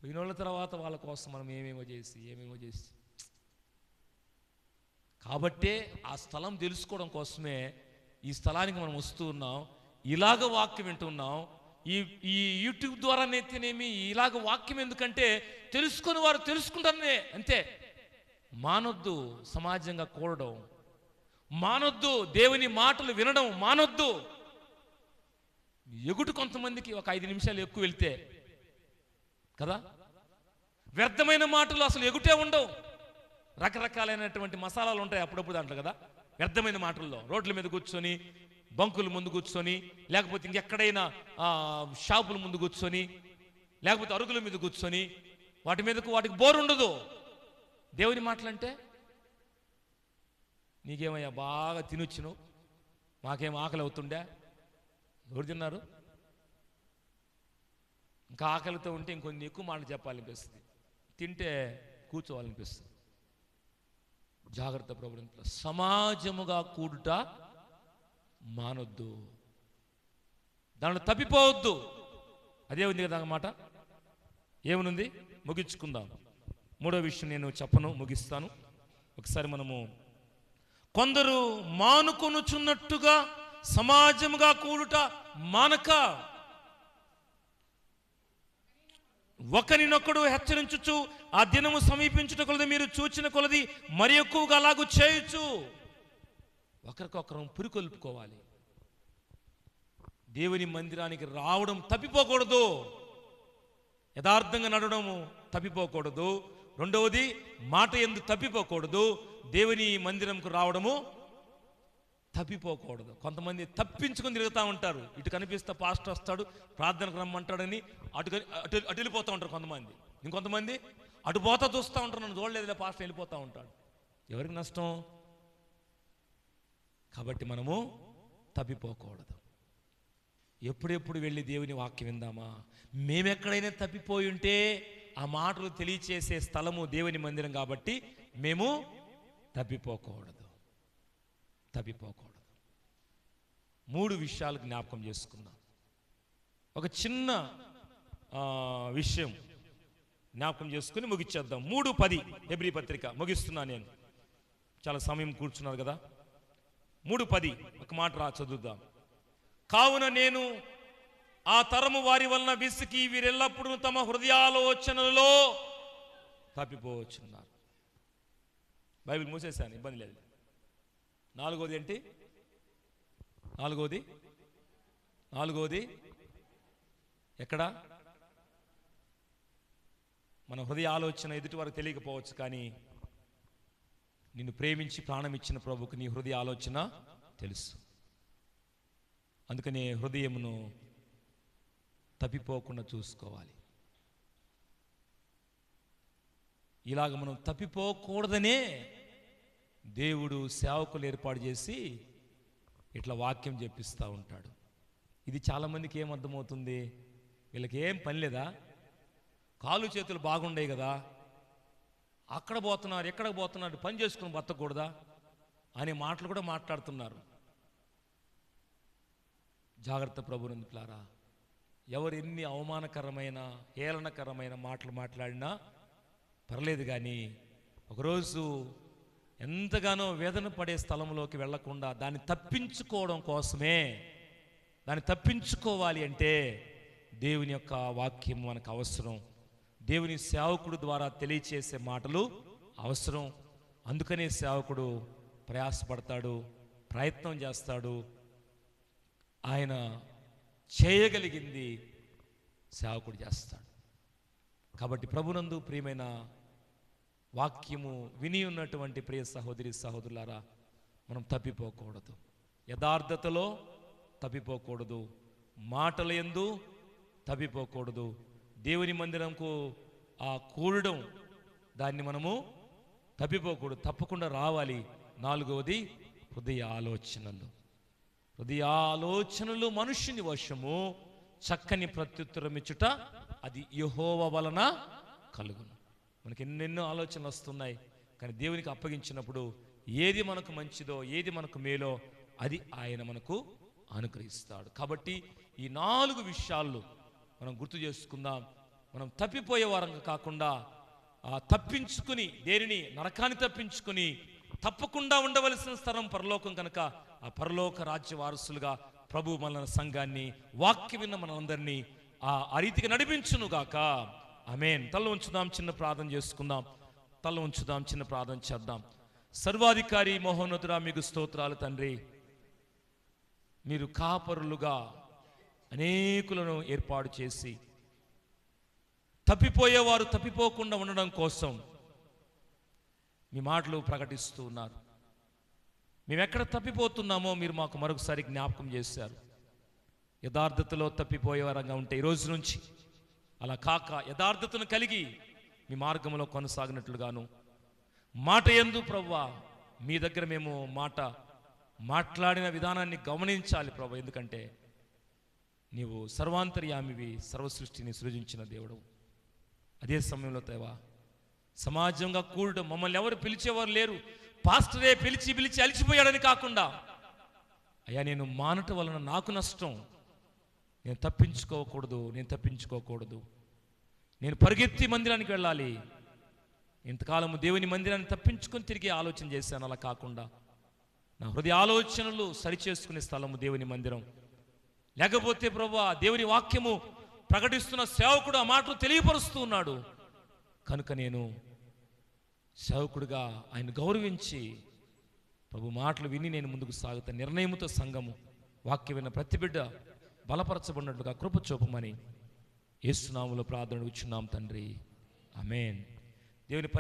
Speaker 1: పోయినోళ్ళ తర్వాత వాళ్ళ కోసం మనం ఏమేమో చేసి కాబట్టే ఆ స్థలం తెలుసుకోవడం కోసమే ఈ స్థలానికి మనం వస్తూ ఉన్నాం, ఇలాగ వాక్యం వింటున్నాం. ఈ యూట్యూబ్ ద్వారానైతేనేమి ఇలాగ వాక్యం ఎందుకంటే తెలుసుకొని వారు తెలుసుకుంటారనే, అంతే. మానొద్దు సమాజంగా కూడడం, మానొద్దు దేవుని మాటలు వినడం, మానొద్దు. ఎగుటు కొంతమందికి ఒక 5 నిమిషాలు ఎక్కువ వెళ్తే కదా, వ్యర్థమైన మాటలు అసలు ఎగుటే ఉండవు. రకరకాలైనటువంటి మసాలాలు ఉంటాయి అప్పుడప్పుడు దాంట్లో కదా, వ్యర్థమైన మాటల్లో. రోడ్ల మీద కూర్చొని, బంకుల ముందు కూర్చొని, లేకపోతే ఇంకెక్కడైనా షాపుల ముందు కూర్చొని, లేకపోతే అరుగుల మీద కూర్చొని, వాటికి బోరు ఉండదు. దేవుని మాటలంటే నీకేమయ్యా బాగా తినొచ్చును, మాకేం ఆకలి అవుతుండే, ఎవరు తిన్నారు? ఇంకా ఆకలితో ఉంటే ఇంకొన్ని ఎక్కువ మాటలు చెప్పాలనిపిస్తుంది, తింటే కూర్చోవాలనిపిస్తుంది. జాగ్రత్త ప్రభుత్వ సమాజముగా కూడుట మానొద్దు, దాంట్లో తప్పిపోవద్దు. అదే ఉంది కదా అన్నమాట. ఏమనుంది ముగించుకుందాం. మూడో విషయం నేను చెప్పను, ముగిస్తాను. ఒకసారి మనము కొందరు మానుకొనుచున్నట్టుగా సమాజముగా కూడుట మానక ఒకరినొకడు హెచ్చరించుచు ఆ దినము సమీపించుట కొలది మీరు చూచిన కొలది మరి ఎక్కువగా అలాగూ చేయొచ్చు. ఒకరికొకరం పురికొల్పుకోవాలి. దేవుని మందిరానికి రావడం తప్పిపోకూడదు, యథార్థంగా నడవడము తప్పిపోకూడదు. రెండవది మాట యందు తప్పిపోకూడదు, దేవుని మందిరంకు రావడము తప్పిపోకూడదు. కొంతమంది తప్పించుకొని తిరుగుతూ ఉంటారు. ఇటు కనిపిస్తే పాస్టర్ వస్తాడు, ప్రార్థనకు రమ్మంటాడని అటు అటు అటు వెళ్ళిపోతూ ఉంటారు కొంతమంది. ఇంకొంతమంది అటు పోతా చూస్తూ ఉంటారు, నన్ను చూడలేదులే పాస్టర్, వెళ్ళిపోతూ ఉంటాడు. ఎవరికి నష్టం? కాబట్టి మనము తప్పిపోకూడదు. ఎప్పుడెప్పుడు వెళ్ళి దేవుని వాక్యం విందామా? మేమెక్కడైనా తప్పిపోయి ఉంటే ఆ మాటలు తెలియచేసే స్థలము దేవుని మందిరం కాబట్టి మేము తప్పిపోకూడదు. 3 విషయాలు జ్ఞాపకం చేసుకుందాం. ఒక చిన్న విషయం జ్ఞాపకం చేసుకుని ముగిచ్చేద్దాం. 3:10 హెబ్రీ పత్రిక ముగిస్తున్నాను నేను, చాలా సమయం కూర్చున్నారు కదా. 3:10 ఒక మాట చదువుదాం. కావున నేను ఆ తరము వారి వలన విసికి వీరెల్లప్పుడూ తమ హృదయాలోచనలలో తప్పిపోవచ్చున్నారు. బైబిల్ మూసేశాను, ఇబ్బంది లేదు. 4వది ఏంటి? 4వది ఎక్కడ? మన హృదయ ఆలోచన ఎదుటి వారికి తెలియకపోవచ్చు, కానీ నిన్ను ప్రేమించి ప్రాణం ఇచ్చిన ప్రభువుకు నీ హృదయ ఆలోచన తెలుసు. అందుకనే హృదయమును తప్పిపోకుండా చూసుకోవాలి. ఇలాగ మనం తప్పిపోకూడదనే దేవుడు సేవకులు ఏర్పాటు చేసి ఇట్లా వాక్యం చెప్పిస్తూ ఉంటాడు. ఇది చాలామందికి ఏమర్థమవుతుంది? వీళ్ళకి ఏం పని లేదా, కాళ్ళు చేతులు బాగుండేవి కదా, అక్కడ పోతున్నారు ఎక్కడికి పోతున్నారు, పని చేసుకుని బతకూడదా అనే మాటలు కూడా మాట్లాడుతున్నారు. జాగ్రత్త ప్రభునందులారా, ఎవరు ఎన్ని అవమానకరమైన హేళనకరమైన మాటలు మాట్లాడినా పర్లేదు, కానీ ఒకరోజు ఎంతగానో వేదన పడే స్థలంలోకి వెళ్లకుండా దాన్ని తప్పించుకోవడం కోసమే, దాన్ని తప్పించుకోవాలి అంటే దేవుని యొక్క వాక్యం మనకు అవసరం. దేవుని సేవకుడు ద్వారా తెలియచేసే మాటలు అవసరం. అందుకనే సేవకుడు ప్రయాసపడతాడు, ప్రయత్నం చేస్తాడు. ఆయన చేయగలిగింది సేవకుడు చేస్తాడు. కాబట్టి ప్రభునందు ప్రియమైన వాక్యము విని ఉన్నటువంటి ప్రియ సహోదరి సహోదరులారా, మనం తప్పిపోకూడదు, యథార్థతలో తప్పిపోకూడదు, మాటల యందు తప్పిపోకూడదు. దేవుని మందిరంకు కూడడం దాన్ని మనము తప్పిపోకూడదు, తప్పకుండా రావాలి. 4వది హృదయ ఆలోచనలు మనుష్యుని వశము, చక్కని ప్రత్యుత్తరం ఇచ్చుట అది యెహోవా వలన కలుగును. మనకి ఎన్నెన్నో ఆలోచనలు వస్తున్నాయి, కానీ దేవునికి అప్పగించినప్పుడు ఏది మనకు మంచిదో ఏది మనకు మేలో అది ఆయన మనకు అనుగ్రహిస్తాడు. కాబట్టి ఈ 4 విషయాలు మనం గుర్తు చేసుకుందాం. మనం తప్పిపోయే వారంగా కాకుండా తప్పించుకుని, దేనిని నరకాన్ని తప్పించుకుని తప్పకుండా ఉండవలసిన స్థలం పరలోకం కనుక ఆ పరలోక రాజ్య వారసులుగా ప్రభు మన సంఘాన్ని, వాక్యం విన్న మనందరినీ ఆ రీతికి నడిపించునుగాక. ఆమేన్. తల ఉంచుదాం, చిన్న ప్రార్థన చేసుకుందాం. తల ఉంచుదాం, చిన్న ప్రార్థన చేద్దాం. సర్వాధికారి మహోన్నతుడా, మీకు స్తోత్రాలు తండ్రి. మీరు కాపరులుగా అనేకులను ఏర్పాటు చేసి తప్పిపోయేవారు తప్పిపోకుండా ఉండడం కోసం మీ మాటలు ప్రకటిస్తూ ఉన్నారు. మేము ఎక్కడ తప్పిపోతున్నామో మీరు మాకు మరొకసారి జ్ఞాపకం చేశారు. యథార్థతలో తప్పిపోయేవారంగా ఉంటే ఈ రోజు నుంచి అలా కాక యథార్థతను కలిగి మీ మార్గంలో కొనసాగినట్లుగాను, మాట యందు ప్రభువా మీ దగ్గర మేము మాట్లాడిన విధానాన్ని గమనించాలి ప్రభు. ఎందుకంటే నీవు సర్వాంతర్యామివి, సర్వసృష్టిని సృజించిన దేవుడు. అదే సమయంలో దేవా, సమాజంగా కూడడం, మమ్మల్ని ఎవరు పిలిచేవారు లేరు, పాస్టరే పిలిచి పిలిచి అలిచిపోయాడని కాకుండా, అయ్యా నేను మానటం వలన నాకు నష్టం, నేను తప్పించుకోకూడదు, నేను పరిగెత్తి మందిరానికి వెళ్ళాలి. ఇంతకాలము దేవుని మందిరాన్ని తప్పించుకొని తిరిగి ఆలోచన చేశాను. అలా కాకుండా నా హృదయ ఆలోచనలు సరిచేసుకునే స్థలము దేవుని మందిరం. లేకపోతే ప్రభువా, దేవుని వాక్యము ప్రకటిస్తున్న సేవకుడు ఆ మాటలు తెలియపరుస్తూ ఉన్నాడు కనుక నేను సేవకుడిగా ఆయన గౌరవించి ప్రభు మాటలు విని నేను ముందుకు సాగుతాను. నిర్ణయంతో సంఘము వాక్యం విన్న ప్రతి బిడ్డ బలపరచబడినట్లుగా కృప చూపమని యేసు నామములో ప్రార్థన అడుగుచున్నాం తండ్రి, ఆమేన్. దేవుని